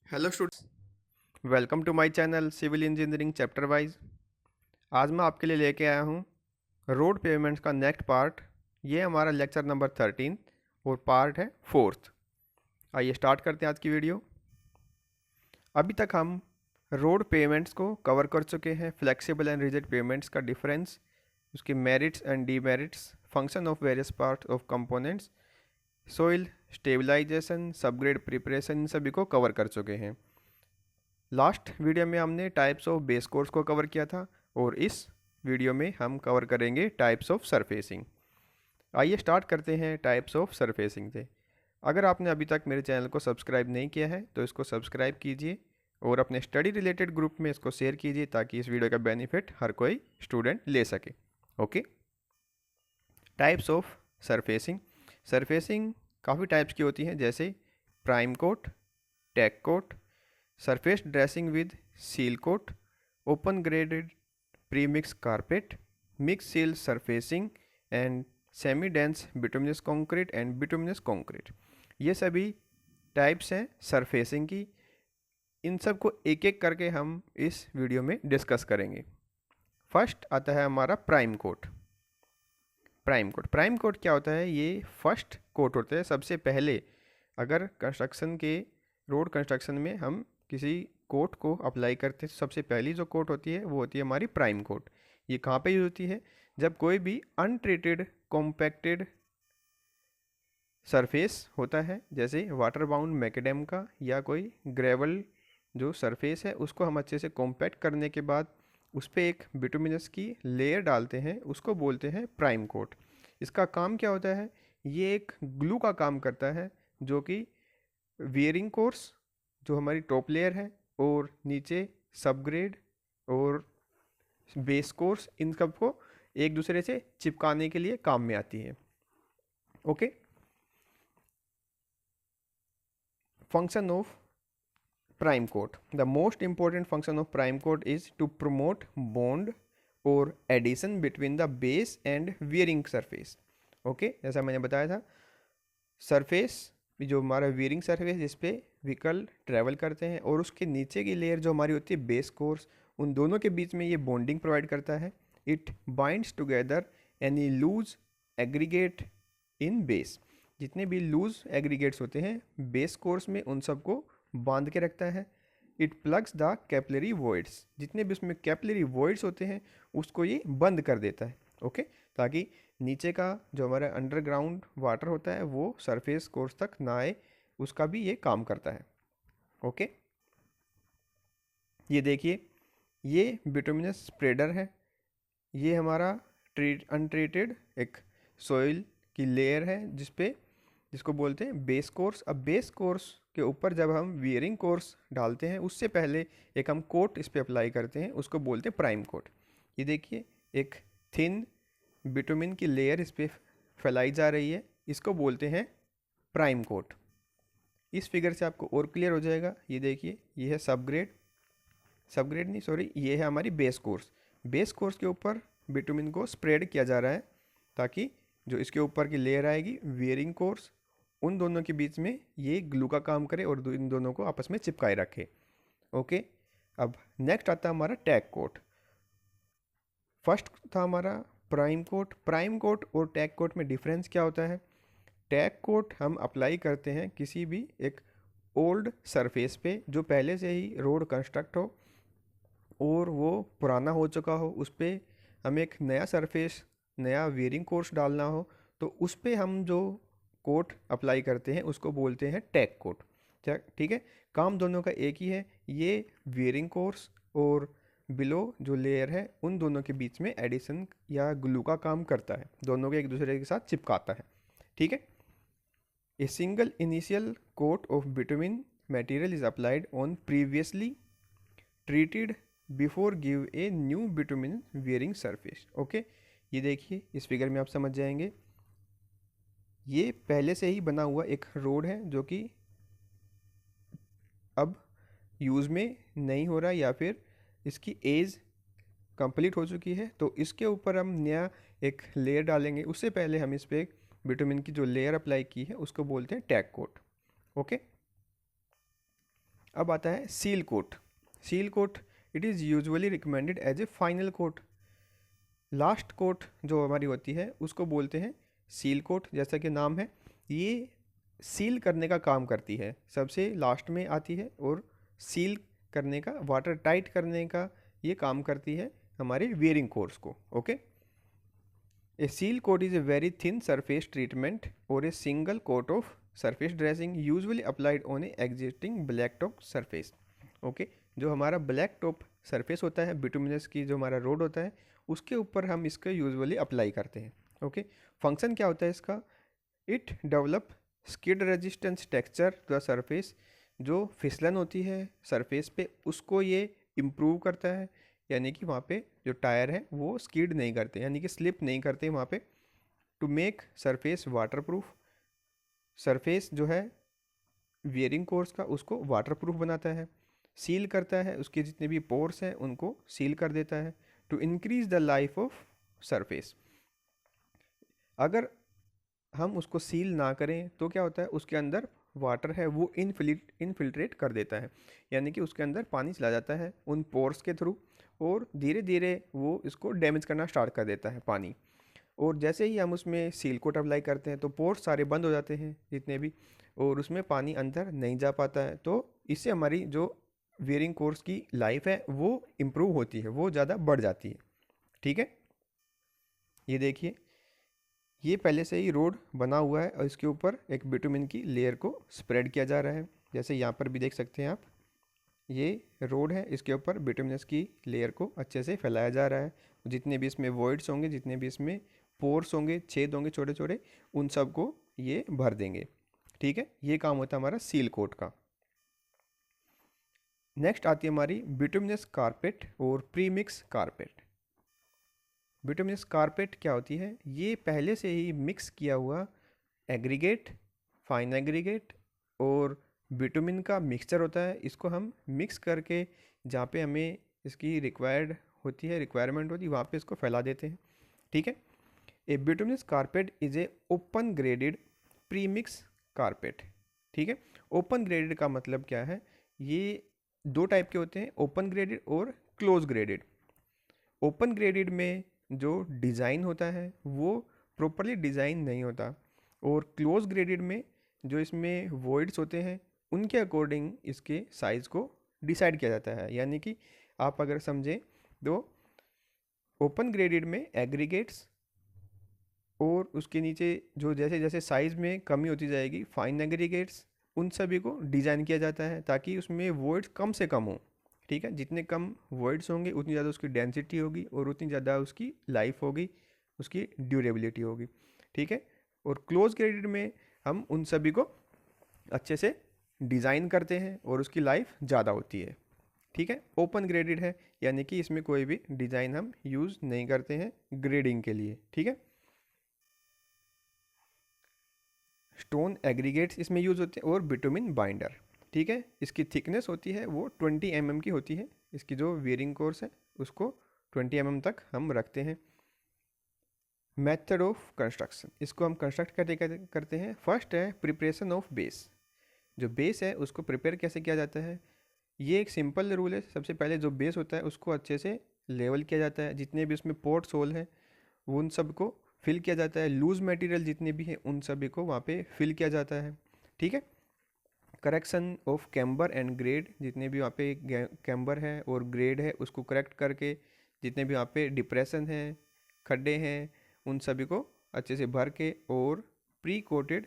Hello students, welcome to my channel civil engineering chapter wise. आज मैं आपके लिए लेके आया हूँ रोड पेमेंट्स का नेक्स्ट पार्ट। ये हमारा लेक्चर नंबर 13 और पार्ट है 4th। आइए स्टार्ट करते हैं आज की वीडियो। अभी तक हम रोड पेमेंट्स को कवर कर चुके हैं, फ्लेक्सिबल एंड रिजिड पेमेंट्स का डिफरेंस, उसके merits and demerits, function of various part of components, soil stabilisation, subgrade preparation, इन सभी को कवर कर चुके हैं। लास्ट वीडियो में हमने टाइप्स ऑफ बेस कोर्स को कवर किया था और इस वीडियो में हम कवर करेंगे टाइप्स ऑफ सरफेसिंग। आइए स्टार्ट करते हैं टाइप्स ऑफ सरफेसिंग से। अगर आपने अभी तक मेरे चैनल को सब्सक्राइब नहीं किया है तो इसको सब्सक्राइब कीजिए और अपने स्टडी रिलेटेड ग्रुप में इसको शेयर कीजिए ताकि इस वीडियो का बेनिफिट हर कोई स्टूडेंट ले सके। Okay, types of surfacing. Surfacing काफ़ी टाइप्स की होती हैं, जैसे prime coat, tack coat, surface dressing with seal coat, open graded premix carpet, mixed seal surfacing and semi dense bituminous concrete and bituminous concrete। ये सभी types हैं surfacing की। इन सब को एक एक करके हम इस वीडियो में डिस्कस करेंगे। फर्स्ट आता है हमारा प्राइम कोट। प्राइम कोट क्या होता है? ये फर्स्ट कोट होता है, सबसे पहले। अगर कंस्ट्रक्शन के रोड कंस्ट्रक्शन में हम किसी कोट को अप्लाई करते हैं, सबसे पहली जो कोट होती है वो होती है हमारी प्राइम कोट। ये कहाँ पे यूज होती है? जब कोई भी अनट्रीटेड कॉम्पैक्टेड सरफेस होता है, जैसे वाटर बाउंड मैकेडेम का या कोई ग्रेवल जो सरफेस है, उसको हम अच्छे से कॉम्पैक्ट करने के बाद उस पर एक बिटुमिनस की लेयर डालते हैं, उसको बोलते हैं प्राइम कोट। इसका काम क्या होता है? ये एक ग्लू का काम करता है, जो कि वियरिंग कोर्स जो हमारी टॉप लेयर है और नीचे सब ग्रेड और बेस कोर्स, इन सब को एक दूसरे से चिपकाने के लिए काम में आती है। Okay, function of prime coat. The most important function of prime coat is to promote bond और adhesion between the base and wearing surface. Okay, जैसा मैंने बताया था, सरफेस जो हमारा वियरिंग सरफेस जिस पे व्हीकल ट्रैवल करते हैं और उसके नीचे की लेयर जो हमारी होती है बेस कोर्स, उन दोनों के बीच में ये बॉन्डिंग प्रोवाइड करता है। It binds together any loose aggregate in base. जितने भी लूज एग्रीगेट्स होते हैं बेस कोर्स में, उन सबको बांध के रखता है। It plugs the capillary voids. जितने भी उसमें कैपिलरी वॉइड्स होते हैं उसको ये बंद कर देता है। ओके, ताकि नीचे का जो हमारा अंडरग्राउंड वाटर होता है वो सरफेस कोर्स तक ना आए, उसका भी ये काम करता है। ओके, ये देखिए, ये बिटुमिनस स्प्रेडर है। ये हमारा अनट्रीटेड एक सॉइल की लेयर है जिसको बोलते हैं बेस कोर्स। अब बेस कोर्स के ऊपर जब हम वियरिंग कोर्स डालते हैं उससे पहले एक हम कोट इस पर अप्लाई करते हैं, उसको बोलते हैं प्राइम कोट। ये देखिए, एक थिन बिटुमिन की लेयर इस पर फैलाई जा रही है, इसको बोलते हैं प्राइम कोट। इस फिगर से आपको और क्लियर हो जाएगा। ये देखिए, ये है सब ग्रेड नहीं सॉरी, ये है हमारी बेस कोर्स। बेस कोर्स के ऊपर बिटुमिन को स्प्रेड किया जा रहा है ताकि जो इसके ऊपर की लेयर आएगी वियरिंग कोर्स, उन दोनों के बीच में ये ग्लू का काम करे और इन दोनों को आपस में चिपकाए रखे। ओके, अब नेक्स्ट आता है हमारा टैग कोट। फर्स्ट था हमारा प्राइम कोट। प्राइम कोट और टैग कोट में डिफरेंस क्या होता है? टैग कोट हम अप्लाई करते हैं किसी भी एक ओल्ड सरफेस पे जो पहले से ही रोड कंस्ट्रक्ट हो और वो पुराना हो चुका हो, उस पर हमें एक नया सरफेस, नया वेयरिंग कोर्स डालना हो, तो उस पर हम जो कोट अप्लाई करते हैं उसको बोलते हैं टैग कोट। ठीक है, काम दोनों का एक ही है। ये वेयरिंग कोर्स और बिलो जो लेयर है उन दोनों के बीच में एडिशन या ग्लू का काम करता है, दोनों को एक दूसरे के साथ चिपकाता है। ठीक है, a single initial coat of bitumen material is applied on previously treated before give a new bitumen wearing surface। Okay, ये देखिए, इस फिगर में आप समझ जाएंगे, ये पहले से ही बना हुआ एक रोड है जो कि अब यूज़ में नहीं हो रहा या फिर इसकी एज कंप्लीट हो चुकी है, तो इसके ऊपर हम नया एक लेयर डालेंगे। उससे पहले हम इस पर बिटुमिन की जो लेयर अप्लाई की है उसको बोलते हैं टैग कोट। ओके, अब आता है seal coat. Seal coat it is usually recommended as a final coat. Last coat जो हमारी होती है उसको बोलते हैं सील कोट। जैसा कि नाम है, ये सील करने का काम करती है, सबसे लास्ट में आती है और सील करने का, वाटर टाइट करने का ये काम करती है हमारे वेयरिंग कोर्स को। Okay, a seal coat is a very thin surface treatment और a single coat of surface dressing usually applied on a existing black top surface. Okay, जो हमारा ब्लैक टॉप सरफेस होता है, बिटुमिनस की जो हमारा road होता है, उसके ऊपर हम इसका यूजुअली अप्लाई करते हैं। ओके, फंक्शन क्या होता है इसका? It develop skid resistance texture to the surface. जो फिसलन होती है सरफेस पे उसको ये इम्प्रूव करता है, यानी कि वहाँ पे जो टायर है वो स्किड नहीं करते, यानी कि स्लिप नहीं करते वहाँ पे। To make surface waterproof, surface जो है वियरिंग कोर्स का उसको वाटरप्रूफ बनाता है। सील करता है, उसके जितने भी पोर्स हैं उनको सील कर देता है। To increase the life of surface, अगर हम उसको सील ना करें तो क्या होता है, उसके अंदर वाटर है वो इनफिल्ट्रेट कर देता है, यानी कि उसके अंदर पानी चला जाता है उन पोर्स के थ्रू और धीरे धीरे वो इसको डैमेज करना स्टार्ट कर देता है पानी। और जैसे ही हम उसमें सील कोट अप्लाई करते हैं तो पोर्स सारे बंद हो जाते हैं जितने भी, और उसमें पानी अंदर नहीं जा पाता है। तो इससे हमारी जो वेयरिंग कोर्स की लाइफ है वो इम्प्रूव होती है, वो ज़्यादा बढ़ जाती है। ठीक है, ये देखिए, ये पहले से ही रोड बना हुआ है और इसके ऊपर एक बिटुमिन की लेयर को स्प्रेड किया जा रहा है। जैसे यहाँ पर भी देख सकते हैं आप, ये रोड है, इसके ऊपर बिटुमिनस की लेयर को अच्छे से फैलाया जा रहा है। जितने भी इसमें वॉइड्स होंगे, जितने भी इसमें पोर्स होंगे, छेद होंगे छोटे छोटे, उन सब को ये भर देंगे। ठीक है, ये काम होता है हमारा सील कोट का। नेक्स्ट आती है हमारी बिटुमिनस कारपेट और प्रीमिक्स कारपेट। बिटुमिनस कारपेट क्या होती है? ये पहले से ही मिक्स किया हुआ एग्रीगेट, फाइन एग्रीगेट और बिटुमिन का मिक्सचर होता है। इसको हम मिक्स करके जहाँ पे हमें इसकी रिक्वायरमेंट होती है वहाँ पे इसको फैला देते हैं। ठीक है, a bituminous carpet is a open graded premix carpet. ठीक है, ओपन ग्रेडेड का मतलब क्या है? ये दो टाइप के होते हैं, ओपन ग्रेडेड और क्लोज ग्रेडेड। ओपन ग्रेडेड में जो डिज़ाइन होता है वो प्रॉपरली डिज़ाइन नहीं होता, और क्लोज ग्रेडेड में जो इसमें वॉइड्स होते हैं उनके अकॉर्डिंग इसके साइज़ को डिसाइड किया जाता है। यानी कि आप अगर समझें तो ओपन ग्रेडेड में एग्रीगेट्स और उसके नीचे जो जैसे जैसे साइज़ में कमी होती जाएगी फाइन एग्रीगेट्स, उन सभी को डिज़ाइन किया जाता है ताकि उसमें वॉइड्स कम से कम हो। ठीक है, जितने कम वर्ड्स होंगे उतनी ज़्यादा उसकी डेंसिटी होगी और उतनी ज़्यादा उसकी लाइफ होगी, उसकी ड्यूरेबिलिटी होगी। ठीक है, और क्लोज ग्रेडेड में हम उन सभी को अच्छे से डिज़ाइन करते हैं और उसकी लाइफ ज़्यादा होती है। ठीक है, ओपन ग्रेडेड है यानी कि इसमें कोई भी डिज़ाइन हम यूज़ नहीं करते हैं ग्रेडिंग के लिए। ठीक है, स्टोन एग्रीगेट्स इसमें यूज़ होते हैं और बिटुमिन बाइंडर। ठीक है, इसकी थिकनेस होती है वो 20 mm की होती है। इसकी जो वेयरिंग कोर्स है उसको 20 mm तक हम रखते हैं। मेथड ऑफ कंस्ट्रक्शन, इसको हम कंस्ट्रक्ट करते हैं। फर्स्ट है प्रिपरेशन ऑफ बेस। जो बेस है उसको प्रिपेयर कैसे किया जाता है? ये एक सिंपल रूल है। सबसे पहले जो बेस होता है उसको अच्छे से लेवल किया जाता है, जितने भी उसमें पोर्ट्स होल हैं वो उन सबको फिल किया जाता है, लूज़ मटेरियल जितने भी हैं उन सभी को वहाँ पे फिल किया जाता है। ठीक है, correction of camber and grade, जितने भी वहाँ पे कैम्बर है और ग्रेड है उसको करेक्ट करके जितने भी वहाँ पे डिप्रेशन हैं, खड्डे हैं, उन सभी को अच्छे से भर के और प्री कोटेड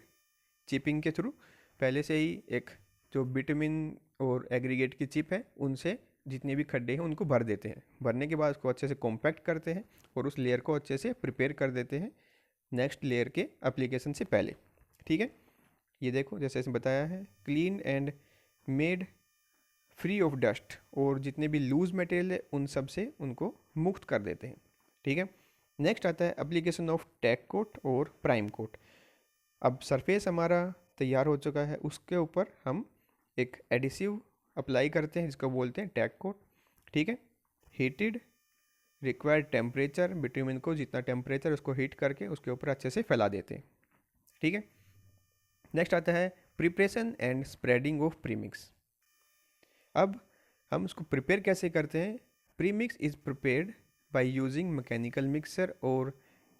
चिपिंग के थ्रू पहले से ही एक जो बिटमिन और एग्रीगेट की चिप है उनसे जितने भी खड्डे हैं उनको भर देते हैं। भरने के बाद उसको अच्छे से कॉम्पैक्ट करते हैं और उस लेयर को अच्छे से प्रिपेयर कर देते हैं नेक्स्ट लेयर के एप्लीकेशन से पहले। ठीक है, ये देखो जैसे इसमें बताया है, clean and made free of dust, और जितने भी लूज मटेरियल है उन सब से उनको मुक्त कर देते हैं। ठीक है, नेक्स्ट आता है एप्लीकेशन ऑफ टैग कोट और प्राइम कोट। अब सरफेस हमारा तैयार हो चुका है, उसके ऊपर हम एक एडिसिव अप्लाई करते हैं जिसको बोलते हैं टैग कोट। ठीक है, हीटेड रिक्वायर्ड टेम्परेचर, बिटुमिन को जितना टेम्परेचर उसको हीट करके उसके ऊपर अच्छे से फैला देते हैं। ठीक है, नेक्स्ट आता है preparation and spreading of premix. अब हम उसको प्रिपेयर कैसे करते हैं? Premix is prepared by using mechanical mixer और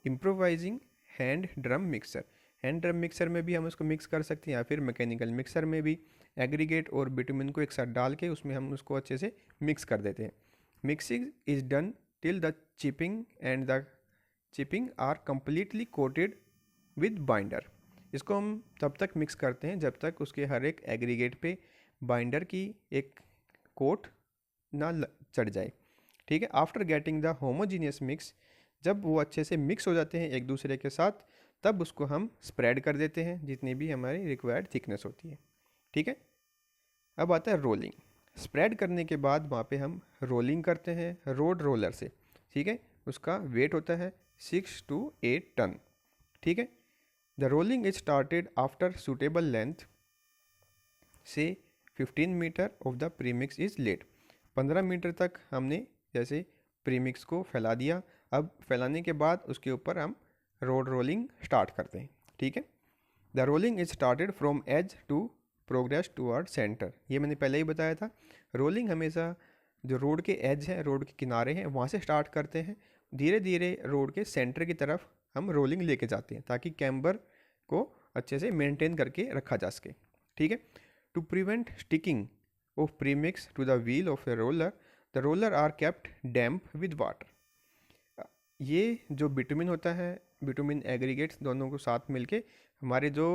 improvising hand drum mixer. Hand drum mixer में भी हम उसको मिक्स कर सकते हैं या फिर मैकेनिकल मिक्सर में भी एग्रीगेट और बिटुमिन को एक साथ डाल के उसमें हम उसको अच्छे से मिक्स कर देते हैं। Mixing is done till the chipping and the chipping are completely coated with binder. इसको हम तब तक मिक्स करते हैं जब तक उसके हर एक एग्रीगेट पे बाइंडर की एक कोट ना चढ़ जाए। ठीक है, after getting the homogeneous mix, जब वो अच्छे से मिक्स हो जाते हैं एक दूसरे के साथ, तब उसको हम स्प्रेड कर देते हैं जितनी भी हमारी रिक्वायर्ड थिकनेस होती है। ठीक है, अब आता है रोलिंग। स्प्रेड करने के बाद वहाँ पे हम रोलिंग करते हैं रोड रोलर से। ठीक है, उसका वेट होता है 6 to 8 टन। ठीक है, the rolling is started after suitable length से 15 metre of the premix is laid. 15 metre तक हमने जैसे प्रीमिक्स को फैला दिया। अब फैलाने के बाद उसके ऊपर हम रोड रोलिंग स्टार्ट करते हैं। ठीक है, the rolling is started from edge to progress toward centre. ये मैंने पहले ही बताया था, रोलिंग हमेशा जो रोड के एज है, रोड के किनारे हैं, वहाँ से स्टार्ट करते हैं। धीरे धीरे रोड के सेंटर की तरफ हम रोलिंग लेके जाते हैं ताकि कैम्बर को अच्छे से मेंटेन करके रखा जा सके। ठीक है, to prevent sticking of premix to the wheel of a roller, the roller are kept damp with water. ये जो बिटुमिन होता है, बिटुमिन एग्रीगेट्स दोनों को साथ मिलके हमारे जो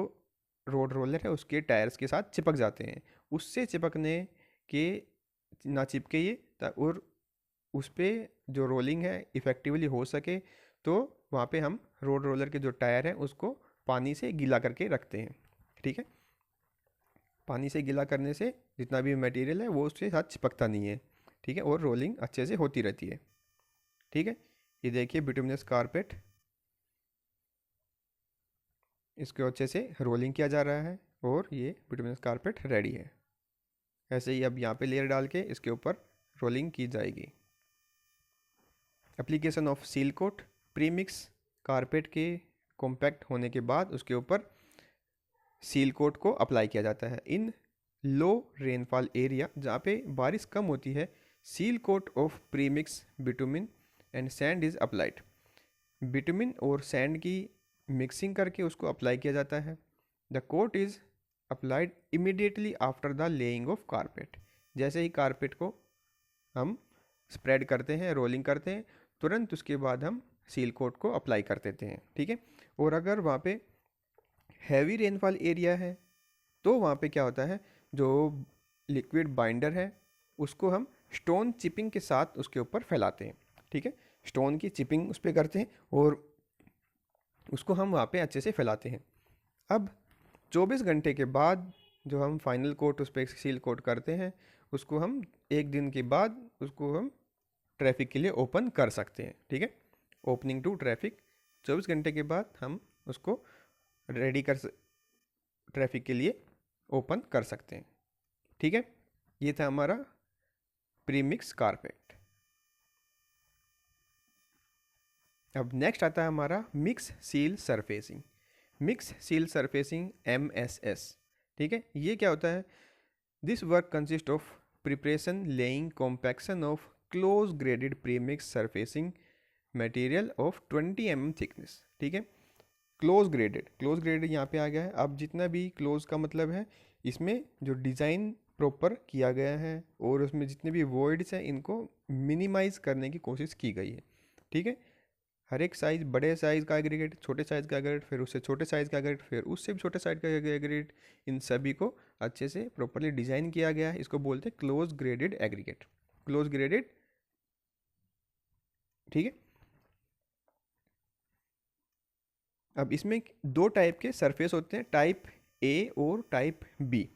रोड रोलर है उसके टायर्स के साथ चिपक जाते हैं। उससे चिपकने के ना चिपके ये और उस पर जो रोलिंग है इफ़ेक्टिवली हो सके, तो वहाँ पे हम रोड रोलर के जो टायर हैं उसको पानी से गीला करके रखते हैं। ठीक है, पानी से गीला करने से जितना भी मटेरियल है वो उसके साथ चिपकता नहीं है। ठीक है, और रोलिंग अच्छे से होती रहती है। ठीक है, ये देखिए बिटुमिनस कारपेट, इसको अच्छे से रोलिंग किया जा रहा है और ये बिटुमिनस कारपेट रेडी है। ऐसे ही अब यहाँ पे लेयर डाल के इसके ऊपर रोलिंग की जाएगी। Application of seal coat, premix carpet के कॉम्पैक्ट होने के बाद उसके ऊपर सील कोट को अप्लाई किया जाता है। इन लो रेनफॉल एरिया, जहाँ पे बारिश कम होती है, seal coat of premix bitumen and sand is applied. Bitumen और सैंड की मिक्सिंग करके उसको अप्लाई किया जाता है। The coat is applied immediately after the laying of carpet. जैसे ही कारपेट को हम स्प्रेड करते हैं, रोलिंग करते हैं, तुरंत उसके बाद हम सील कोट को अप्लाई कर देते हैं। ठीक है, और अगर वहाँ पे हैवी रेनफॉल एरिया है तो वहाँ पे क्या होता है, जो लिक्विड बाइंडर है उसको हम स्टोन चिपिंग के साथ उसके ऊपर फैलाते हैं। ठीक है, स्टोन की चिपिंग उस पर करते हैं और उसको हम वहाँ पे अच्छे से फैलाते हैं। अब 24 घंटे के बाद जो हम फाइनल कोट उस पर सील कोट करते हैं, उसको हम एक दिन के बाद उसको हम ट्रैफिक के लिए ओपन कर सकते हैं। ठीक है, ओपनिंग टू ट्रैफिक 24 घंटे के बाद हम उसको रेडी कर ट्रैफिक के लिए ओपन कर सकते हैं। ठीक है, ये था हमारा प्रीमिक्स कारपेट। अब नेक्स्ट आता है हमारा mix seal surfacing. Mix seal surfacing MSS। ठीक है, ये क्या होता है? This work consist of preparation, laying, compaction of close graded premix surfacing material of 20 mm thickness. ठीक है, क्लोज ग्रेडेड यहाँ पे आ गया है। अब जितना भी क्लोज का मतलब है इसमें जो डिज़ाइन प्रॉपर किया गया है और उसमें जितने भी वॉइड्स हैं इनको मिनिमाइज करने की कोशिश की गई है। ठीक है, हर एक साइज़, बड़े साइज़ का एग्रीगेट, छोटे साइज़ का एग्रीगेट, फिर उससे छोटे साइज़ का एग्रीगेट, फिर उससे भी छोटे साइज़ का एग्रीगेट, इन सभी को अच्छे से प्रॉपरली डिज़ाइन किया गया है। इसको बोलते हैं close graded aggregate, close graded. ठीक है, अब इसमें दो टाइप के सरफेस होते हैं, टाइप ए और टाइप बी।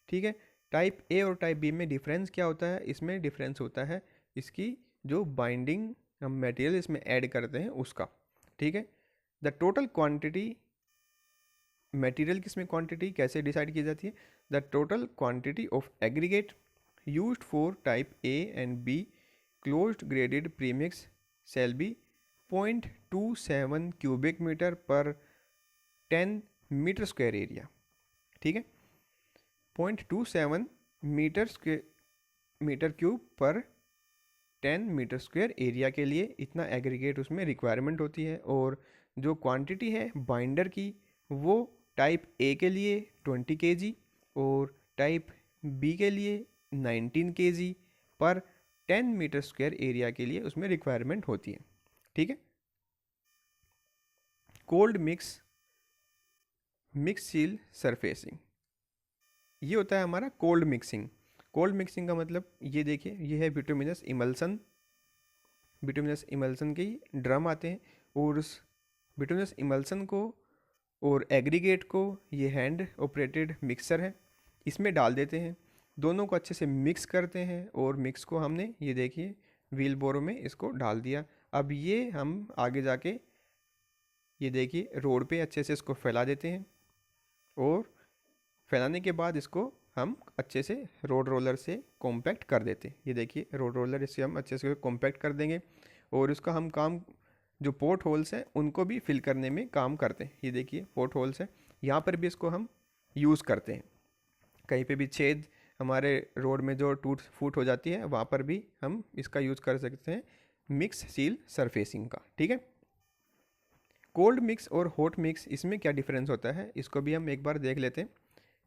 ठीक है, टाइप ए और टाइप बी में डिफरेंस क्या होता है? इसमें डिफरेंस होता है इसकी जो बाइंडिंग हम मटेरियल इसमें ऐड करते हैं उसका। ठीक है, द टोटल क्वांटिटी मटेरियल की इसमें क्वांटिटी कैसे डिसाइड की जाती है? The total quantity of aggregate used for type A and B closed graded premix shall be 0.27 cubic metre per 10 metre square area. ठीक है, 0.27 मीटर मीटर क्यूब पर 10 metre square area के लिए इतना एग्रीगेट उसमें रिक्वायरमेंट होती है। और जो क्वांटिटी है बाइंडर की वो टाइप ए के लिए 20 kg और टाइप बी के लिए 19 kg पर 10 मीटर स्क्वायर एरिया के लिए उसमें रिक्वायरमेंट होती है। ठीक है। कोल्ड मिक्स सील सरफेसिंग, ये होता है हमारा कोल्ड मिक्सिंग। कोल्ड मिक्सिंग का मतलब ये देखिए, ये है बिटुमिनस इमल्सन। बिटुमिनस इमल्सन के ड्रम आते हैं और उस बिटुमिनस इमल्सन को और एग्रीगेट को, ये हैंड ऑपरेटेड मिक्सर है, इसमें डाल देते हैं। दोनों को अच्छे से मिक्स करते हैं और मिक्स को हमने ये देखिए व्हील बोरो में इसको डाल दिया। अब ये हम आगे जाके ये देखिए रोड पे अच्छे से इसको फैला देते हैं और फैलाने के बाद इसको हम अच्छे से रोड रोलर से कॉम्पैक्ट कर देते हैं। ये देखिए रोड रोलर, इससे हम अच्छे से कॉम्पैक्ट कर देंगे और इसका हम काम जो पोर्ट होल्स हैं उनको भी फिल करने में काम करते हैं। ये देखिए पोर्ट होल्स हैं, यहाँ पर भी इसको हम यूज़ करते हैं। कहीं पे भी छेद हमारे रोड में जो टूट फूट हो जाती है वहाँ पर भी हम इसका यूज़ कर सकते हैं मिक्स सील सरफेसिंग का। ठीक है। कोल्ड मिक्स और हॉट मिक्स, इसमें क्या डिफरेंस होता है इसको भी हम एक बार देख लेते हैं।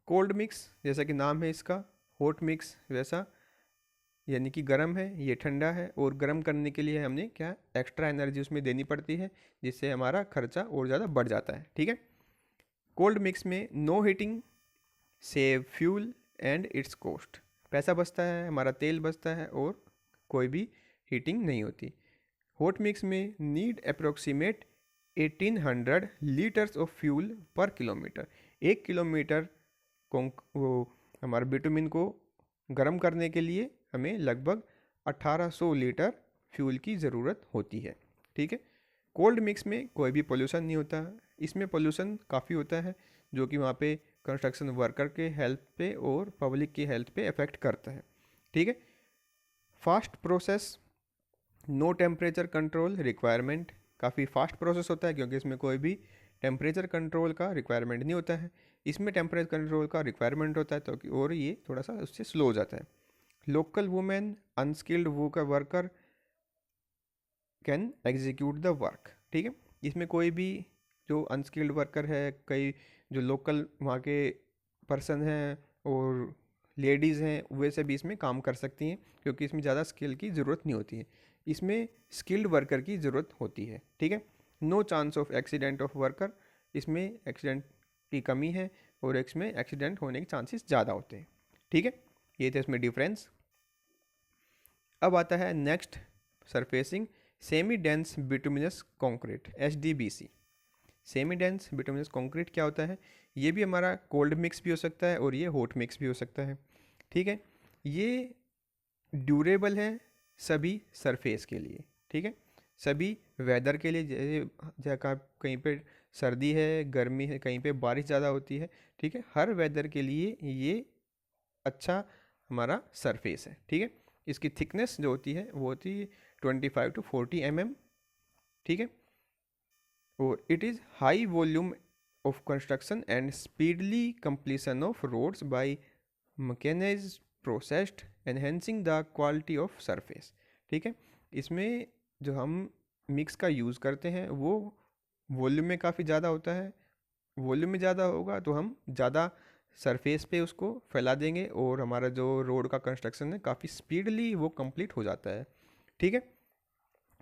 कोल्ड मिक्स जैसा कि नाम है इसका, हॉट मिक्स वैसा यानी कि गर्म है, ये ठंडा है और गर्म करने के लिए हमने क्या एक्स्ट्रा एनर्जी उसमें देनी पड़ती है, जिससे हमारा खर्चा और ज़्यादा बढ़ जाता है। ठीक है। कोल्ड मिक्स में no heating, save fuel and its cost, पैसा बचता है, हमारा तेल बचता है और कोई भी हीटिंग नहीं होती। हॉट मिक्स में need approximate 1800 litres of fuel पर किलोमीटर। 1 किलोमीटर वो हमारे बिटुमिन को गर्म करने के लिए हमें लगभग 1800 लीटर फ्यूल की ज़रूरत होती है। ठीक है। कोल्ड मिक्स में कोई भी पोल्यूशन नहीं होता, इसमें पोल्यूशन काफ़ी होता है जो कि वहाँ पे कंस्ट्रक्शन वर्कर के हेल्थ पे और पब्लिक की हेल्थ पे अफेक्ट करता है। ठीक है। Fast process, no temperature control requirement, काफ़ी फास्ट प्रोसेस होता है क्योंकि इसमें कोई भी टेम्परेचर कंट्रोल का रिक्वायरमेंट नहीं होता है। इसमें टेम्परेचर कंट्रोल का रिक्वायरमेंट होता है तो और ये थोड़ा सा उससे स्लो हो जाता है। Local women unskilled worker can execute the work. ठीक है। इसमें कोई भी जो अनस्किल्ड वर्कर है, कई जो लोकल वहाँ के पर्सन हैं और लेडीज़ हैं, वैसे भी इसमें काम कर सकती हैं क्योंकि इसमें ज़्यादा स्किल की ज़रूरत नहीं होती है, इसमें स्किल्ड वर्कर की ज़रूरत होती है। ठीक है। No chance of accident of worker, इसमें एक्सीडेंट की कमी है और इसमें एक्सीडेंट होने के चांसेस ज़्यादा होते हैं। ठीक है। ये थे इसमें डिफरेंस। अब आता है next surfacing, semi dense bituminous concrete SDBC। Semi dense bituminous concrete क्या होता है? ये भी हमारा कोल्ड मिक्स भी हो सकता है और ये हॉट मिक्स भी हो सकता है। ठीक है। ये ड्यूरेबल है सभी सरफेस के लिए। ठीक है। सभी वेदर के लिए, जैसे कहीं पे सर्दी है, गर्मी है, कहीं पे बारिश ज़्यादा होती है। ठीक है। हर वेदर के लिए ये अच्छा हमारा सरफेस है। ठीक है। इसकी थिकनेस जो होती है वो होती है 25 to 40 mm। ठीक है। और it is high volume of construction and speedly completion of roads by mechanised processed enhancing the quality of surface. ठीक है। इसमें जो हम मिक्स का यूज़ करते हैं वो वॉल्यूम में काफ़ी ज़्यादा होता है। वॉल्यूम में ज़्यादा होगा तो हम ज़्यादा सरफेस पे उसको फैला देंगे और हमारा जो रोड का कंस्ट्रक्शन है काफ़ी स्पीडली वो कंप्लीट हो जाता है। ठीक है।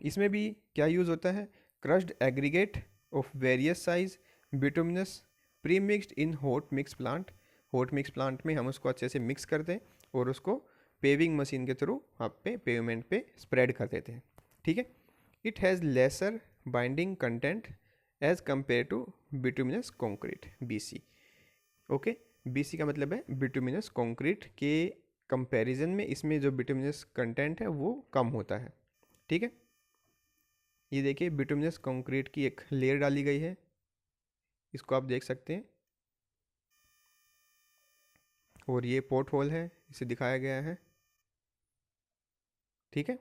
इसमें भी क्या यूज़ होता है? Crushed aggregate of various size bituminous pre mixed in hot mix plant. Hot mix plant में हम उसको अच्छे से मिक्स करते हैं और उसको पेविंग मशीन के थ्रू आप पे पेवमेंट पे स्प्रेड कर देते हैं। ठीक है। It has lesser binding content as compare to bituminous concrete BC। Okay. BC का मतलब है बिटुमिनस कॉन्क्रीट के कंपैरिजन में इसमें जो बिटुमिनस कंटेंट है वो कम होता है। ठीक है। ये देखिए बिटुमिनस कंक्रीट की एक लेयर डाली गई है, इसको आप देख सकते हैं और ये पोर्ट होल है, इसे दिखाया गया है। ठीक है।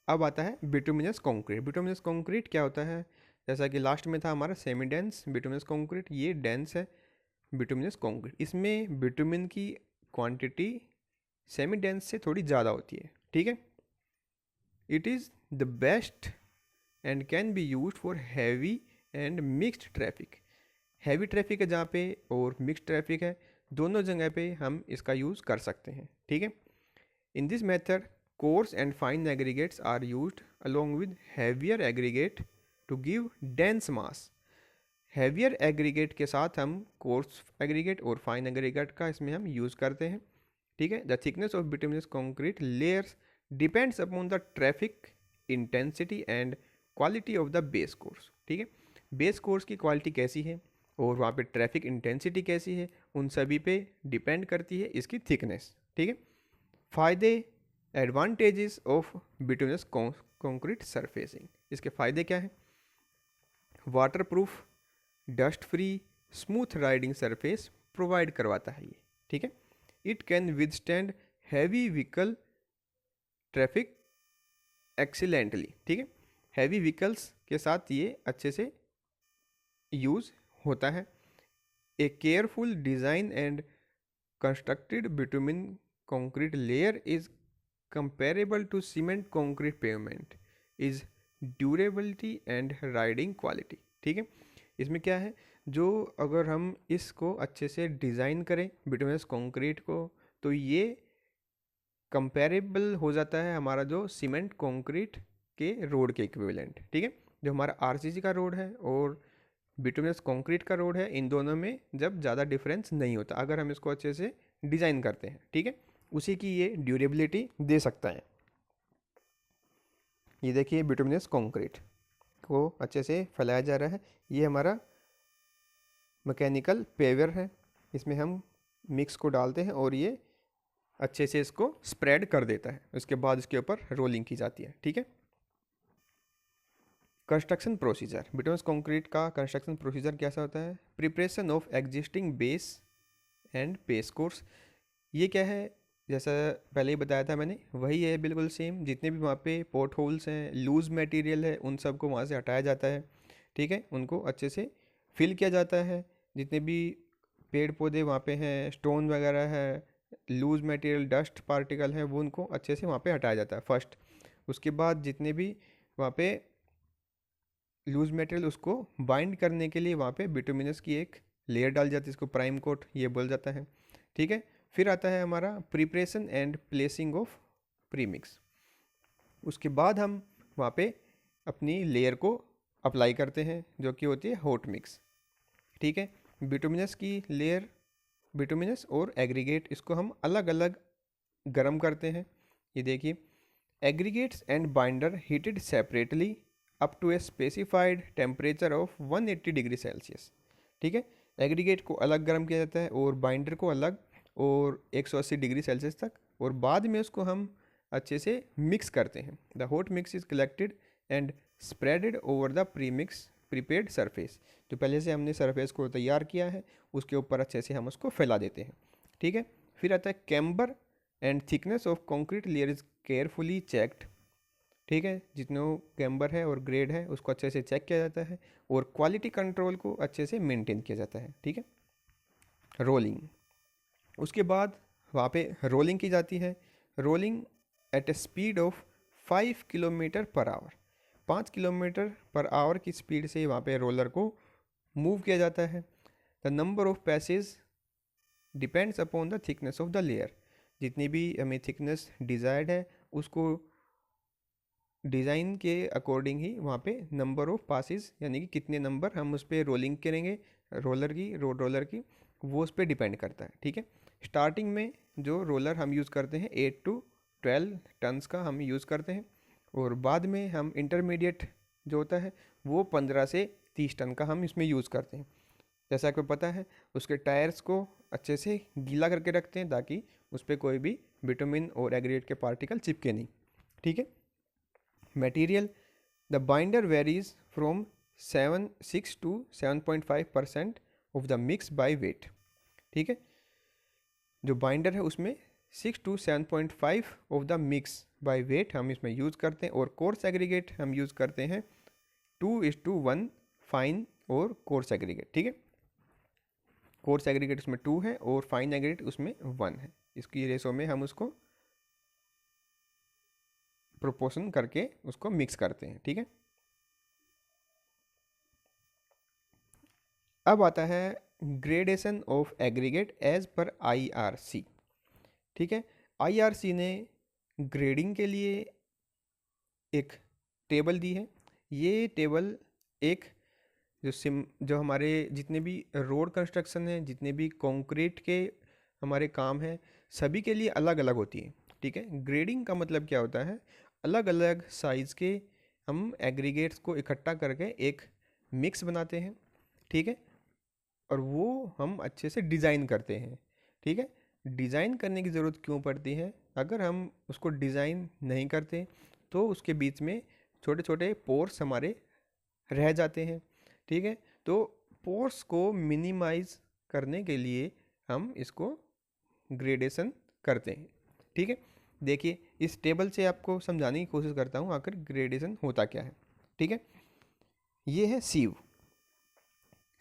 अब आता है बिटुमिनस कंक्रीट। बिटुमिनस कंक्रीट क्या होता है? जैसा कि लास्ट में था हमारा सेमी डेंस बिटुमिनस कंक्रीट, ये डेंस है बिटुमिनस कंक्रीट। इसमें बिटुमिन की क्वांटिटी सेमी डेंस से थोड़ी ज़्यादा होती है, ठीक है। It is the best and can be use for heavy and mixed traffic. Heavy traffic है जहाँ पे और मिक्स्ड ट्रैफिक है, दोनों जगह पे हम इसका यूज़ कर सकते हैं, ठीक है। In this method coarse and fine aggregates are used along with heavier aggregate to give dense mass. Heavier aggregate के साथ हम कोर्स एग्रीगेट और फाइन एग्रीगेट का इसमें हम यूज़ करते हैं, ठीक है। The thickness of bituminous concrete layers depends upon the traffic intensity and quality of the base course, ठीक है। बेस कोर्स की क्वालिटी कैसी है और वहाँ पे ट्रैफिक इंटेंसिटी कैसी है, उन सभी पे डिपेंड करती है इसकी थिकनेस, ठीक है। फ़ायदे, advantages of bituminous concrete surfacing, इसके फ़ायदे क्या हैं? Water proof, dust free, smooth riding surface provide करवाता है ये, ठीक है। It can withstand heavy vehicle traffic excellently, ठीक है। हैवी व्हीकल्स के साथ ये अच्छे से यूज़ होता है। A careful design and constructed bitumen concrete layer is comparable to cement concrete pavement is durability and riding quality, ठीक है। इसमें क्या है, जो अगर हम इसको अच्छे से डिज़ाइन करें बिटुमिनस कंक्रीट को, तो ये कंपेरेबल हो जाता है हमारा जो सीमेंट कंक्रीट के रोड के इक्विवेलेंट, ठीक है। जो हमारा आरसीसी का रोड है और बिटुमिनस कंक्रीट का रोड है, इन दोनों में जब ज़्यादा डिफरेंस नहीं होता अगर हम इसको अच्छे से डिज़ाइन करते हैं, ठीक है। उसी की ये ड्यूरेबिलिटी दे सकता है। ये देखिए बिटुमिनस कंक्रीट को अच्छे से फैलाया जा रहा है। ये हमारा मैकेनिकल पेवर है, इसमें हम मिक्स को डालते हैं और ये अच्छे से इसको स्प्रेड कर देता है। उसके बाद इसके ऊपर रोलिंग की जाती है, ठीक है। कंस्ट्रक्शन प्रोसीजर, बिटुमिनस कंक्रीट का कंस्ट्रक्शन प्रोसीजर कैसा होता है? Preparation of existing base and base course. ये क्या है, जैसा पहले ही बताया था मैंने, वही है बिल्कुल सेम। जितने भी वहाँ पे पोर्ट होल्स हैं, लूज मटेरियल है, उन सब को वहाँ से हटाया जाता है, ठीक है। उनको अच्छे से फिल किया जाता है। जितने भी पेड़ पौधे वहाँ पे हैं, स्टोन वगैरह है, लूज मटेरियल, डस्ट पार्टिकल हैं, वो उनको अच्छे से वहाँ पे हटाया जाता है फर्स्ट। उसके बाद जितने भी वहाँ पे लूज मटेरियल, उसको बाइंड करने के लिए वहाँ पे बिटुमिनस की एक लेयर डाल जाती है, इसको प्राइम कोट ये बोल जाता है, ठीक है। फिर आता है हमारा preparation and placing of premix. उसके बाद हम वहाँ पे अपनी लेयर को अप्लाई करते हैं जो कि होती है हॉट मिक्स, ठीक है। बिटुमिनस की लेयर, बिटुमिनस और एग्रीगेट, इसको हम अलग अलग गर्म करते हैं। ये देखिए, aggregates and binder heated separately up to a specified temperature of 180 degree Celsius, ठीक है। एग्रीगेट को अलग गर्म किया जाता है और बाइंडर को अलग, और 180 डिग्री सेल्सियस तक, और बाद में उसको हम अच्छे से मिक्स करते हैं। The hot mix is collected and spreaded over the premix prepared surface. जो पहले से हमने सरफेस को तैयार किया है उसके ऊपर अच्छे से हम उसको फैला देते हैं, ठीक है। फिर आता है camber and thickness of concrete layer is carefully checked, ठीक है। जितने कैम्बर है और ग्रेड है उसको अच्छे से चेक किया जाता है और क्वालिटी कंट्रोल को अच्छे से मेंटेन किया जाता है, ठीक है। रोलिंग, उसके बाद वहाँ पे रोलिंग की जाती है। Rolling at a speed of 5 kilometre per hour, 5 kilometre per hour की स्पीड से वहाँ पे रोलर को मूव किया जाता है। The number of passage depends upon the thickness of the layer. जितनी भी हमें थिकनेस डिज़ायर्ड है उसको डिज़ाइन के अकॉर्डिंग ही वहाँ पे नंबर ऑफ पासिस, यानी कि कितने नंबर हम उस पर रोलिंग करेंगे रोलर की, रोड रोलर की, वो उस पर डिपेंड करता है, ठीक है। स्टार्टिंग में जो रोलर हम यूज़ करते हैं 8 to 12 टन्स का हम यूज़ करते हैं, और बाद में हम इंटरमीडिएट जो होता है वो 15 से 30 टन का हम इसमें यूज़ करते हैं। जैसा आपको पता है, उसके टायर्स को अच्छे से गीला करके रखते हैं ताकि उस पर कोई भी विटामिन और एग्रीगेट के पार्टिकल चिपके नहीं, ठीक है। Material, the binder varies from 6 to 7.5% of the mix by weight, ठीक है। जो बाइंडर है उसमें 6 to 7.5 of the mix by weight हम इसमें यूज़ करते हैं, और कोर्स एग्रीगेट हम यूज़ करते हैं 2:1 फाइन और कोर्स एग्रीगेट, ठीक है। कोर्स एग्रीगेट उसमें 2 है और फाइन एग्रीगेट उसमें 1 है, इसकी रेशो में हम उसको प्रोपोर्शन करके उसको मिक्स करते हैं। ठीक है, अब आता है gradation of aggregate as per IRC। ठीक है, IRC ने ग्रेडिंग के लिए एक टेबल दी है। ये टेबल एक जो हमारे जितने भी रोड कंस्ट्रक्शन है, जितने भी कंक्रीट के हमारे काम हैं, सभी के लिए अलग अलग होती है। ठीक है, ग्रेडिंग का मतलब क्या होता है, अलग अलग साइज़ के हम एग्रीगेट्स को इकट्ठा करके एक मिक्स बनाते हैं। ठीक है, और वो हम अच्छे से डिज़ाइन करते हैं। ठीक है, डिज़ाइन करने की ज़रूरत क्यों पड़ती है, अगर हम उसको डिज़ाइन नहीं करते तो उसके बीच में छोटे छोटे पोर्स हमारे रह जाते हैं। ठीक है, तो पोर्स को मिनिमाइज करने के लिए हम इसको ग्रेडेशन करते हैं। ठीक है, देखिए इस टेबल से आपको समझाने की कोशिश करता हूँ आखिर ग्रेडेशन होता क्या है। ठीक है, ये है सीव।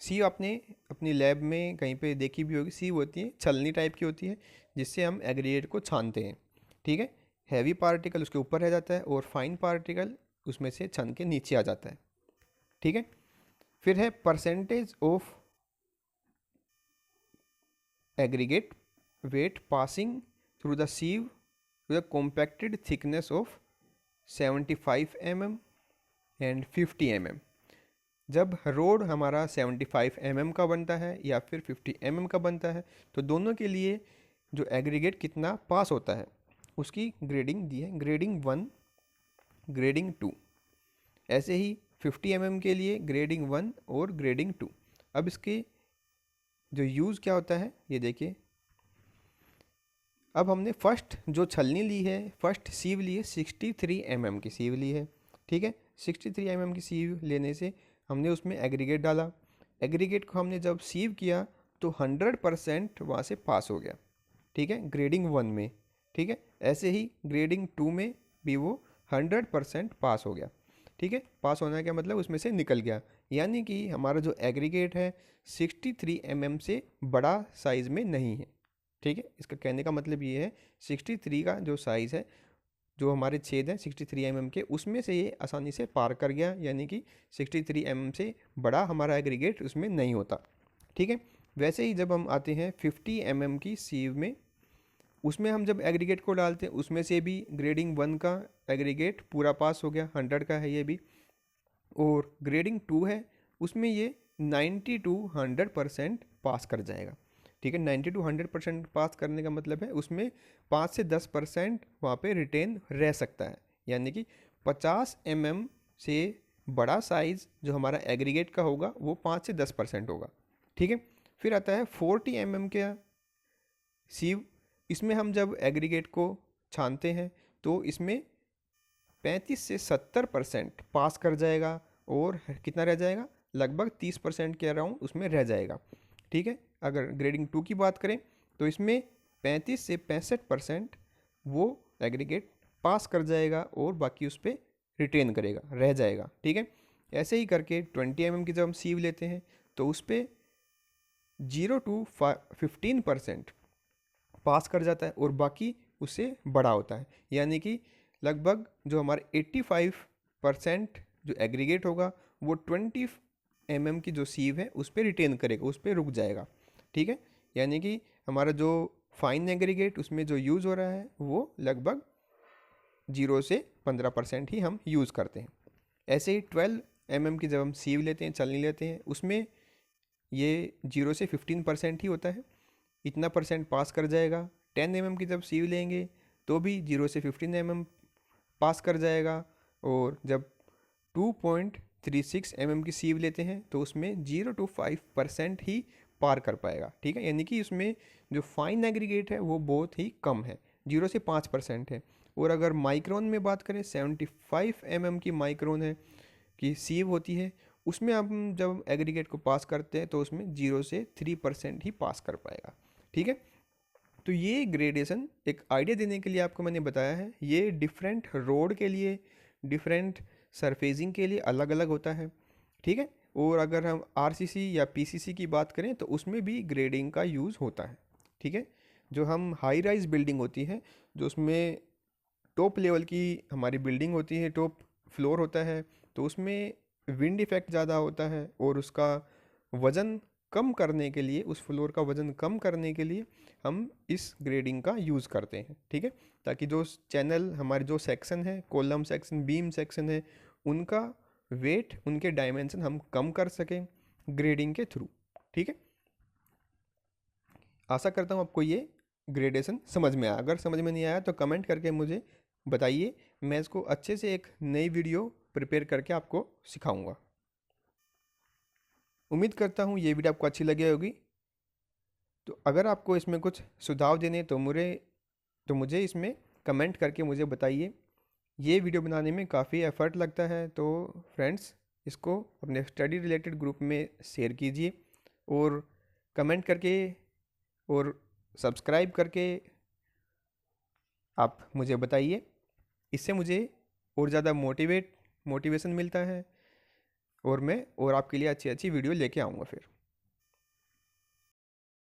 सीव आपने अपनी लैब में कहीं पे देखी भी होगी। सीव होती है छलनी टाइप की होती है, जिससे हम एग्रीगेट को छानते हैं। ठीक है, हैवी पार्टिकल उसके ऊपर रह जाता है और फाइन पार्टिकल उसमें से छन के नीचे आ जाता है। ठीक है, फिर है percentage of aggregate weight passing through the sieve to the compacted thickness of 75 mm and 50 mm। जब रोड हमारा 75 mm का बनता है या फिर 50 mm का बनता है, तो दोनों के लिए जो एग्रीगेट कितना पास होता है उसकी ग्रेडिंग दी है, ग्रेडिंग 1, ग्रेडिंग 2। ऐसे ही 50 mm के लिए ग्रेडिंग 1 और ग्रेडिंग 2। अब इसके जो यूज़ क्या होता है ये देखिए। अब हमने फर्स्ट जो छलनी ली है, फर्स्ट सीव ली है, 63 mm की सीव ली है। ठीक है, 63 mm की सीव लेने से हमने उसमें एग्रीगेट डाला। एग्रीगेट को हमने जब सीव किया तो 100% वहाँ से पास हो गया। ठीक है, ग्रेडिंग 1 में। ठीक है, ऐसे ही ग्रेडिंग 2 में भी वो 100% पास हो गया। ठीक है, पास होना क्या मतलब, उसमें से निकल गया। यानी कि हमारा जो एग्रीगेट है 63 mm से बड़ा साइज़ में नहीं है। ठीक है, इसका कहने का मतलब ये है 63 का जो साइज़ है, जो हमारे छेद हैं 63 mm के, उसमें से ये आसानी से पार कर गया। यानी कि 63 mm से बड़ा हमारा एग्रीगेट उसमें नहीं होता। ठीक है, वैसे ही जब हम आते हैं 50 mm की सीव में, उसमें हम जब एग्रीगेट को डालते हैं उसमें से भी ग्रेडिंग 1 का एग्रीगेट पूरा पास हो गया, 100 का है ये भी। और ग्रेडिंग 2 है, उसमें ये 90 to 100% पास कर जाएगा। ठीक है, 90 to 100% पास करने का मतलब है उसमें 5 से 10% वहाँ पे रिटेन रह सकता है। यानी कि 50 mm से बड़ा साइज़ जो हमारा एग्रीगेट का होगा वो 5 से 10% होगा। ठीक है, फिर आता है 40 mm का सीव। इसमें हम जब एग्रीगेट को छानते हैं तो इसमें 35 से 70% पास कर जाएगा और कितना रह जाएगा, लगभग 30% के अराउंड उसमें रह जाएगा। ठीक है, अगर ग्रेडिंग 2 की बात करें तो इसमें 35 से 65% वो एग्रीगेट पास कर जाएगा और बाकी उस पर रिटेन करेगा, रह जाएगा। ठीक है, ऐसे ही करके 20 mm की जब हम सीव लेते हैं तो उस पर 0 to 15% पास कर जाता है और बाकी उससे बड़ा होता है। यानी कि लगभग जो हमारे 85% जो एग्रीगेट होगा वो 20 mm की जो सीव है उस पर रिटेन करेगा, उस पर रुक जाएगा। ठीक है, यानी कि हमारा जो फाइन एग्रीगेट उसमें जो यूज़ हो रहा है वो लगभग 0 से 15% ही हम यूज़ करते हैं। ऐसे ही 12 mm की जब हम सीव लेते हैं, छलनी लेते हैं, उसमें ये 0 से 15% ही होता है, इतना परसेंट पास कर जाएगा। 10 mm की जब सीव लेंगे तो भी 0 से 15 mm पास कर जाएगा। और जब 2.36 mm की सीव लेते हैं तो उसमें 0 to 5% ही पार कर पाएगा। ठीक है, यानी कि उसमें जो फाइन एग्रीगेट है वो बहुत ही कम है, 0 से 5% है। और अगर माइक्रोन में बात करें, 75 mm की माइक्रोन है की सीव होती है, उसमें हम जब एग्रीगेट को पास करते हैं तो उसमें 0 से 3% ही पास कर पाएगा। ठीक है, तो ये ग्रेडेशन एक आइडिया देने के लिए आपको मैंने बताया है। ये डिफरेंट रोड के लिए, डिफरेंट सरफेसिंग के लिए अलग अलग होता है। ठीक है, और अगर हम RCC या PCC की बात करें तो उसमें भी ग्रेडिंग का यूज़ होता है। ठीक है, जो हम हाई राइज बिल्डिंग होती है, जो उसमें टॉप लेवल की हमारी बिल्डिंग होती है, टॉप फ्लोर होता है, तो उसमें विंड इफ़ेक्ट ज़्यादा होता है और उसका वज़न कम करने के लिए, उस फ्लोर का वज़न कम करने के लिए हम इस ग्रेडिंग का यूज़ करते हैं, ठीक है। ताकि जो चैनल हमारे जो सेक्शन है, कॉलम सेक्शन, बीम सेक्शन है, उनका वेट, उनके डायमेंशन हम कम कर सकें ग्रेडिंग के थ्रू, ठीक है। आशा करता हूँ आपको ये ग्रेडेशन समझ में आया। अगर समझ में नहीं आया तो कमेंट करके मुझे बताइए, मैं इसको अच्छे से एक नई वीडियो प्रिपेयर करके आपको सिखाऊंगा। उम्मीद करता हूँ ये वीडियो आपको अच्छी लगी होगी। तो अगर आपको इसमें कुछ सुझाव देने तो मुझे इसमें कमेंट करके मुझे बताइए। ये वीडियो बनाने में काफ़ी एफ़र्ट लगता है, तो फ्रेंड्स इसको अपने स्टडी रिलेटेड ग्रुप में शेयर कीजिए और कमेंट करके और सब्सक्राइब करके आप मुझे बताइए। इससे मुझे और ज़्यादा मोटिवेशन मिलता है और मैं और आपके लिए अच्छी अच्छी वीडियो लेके आऊँगा फिर।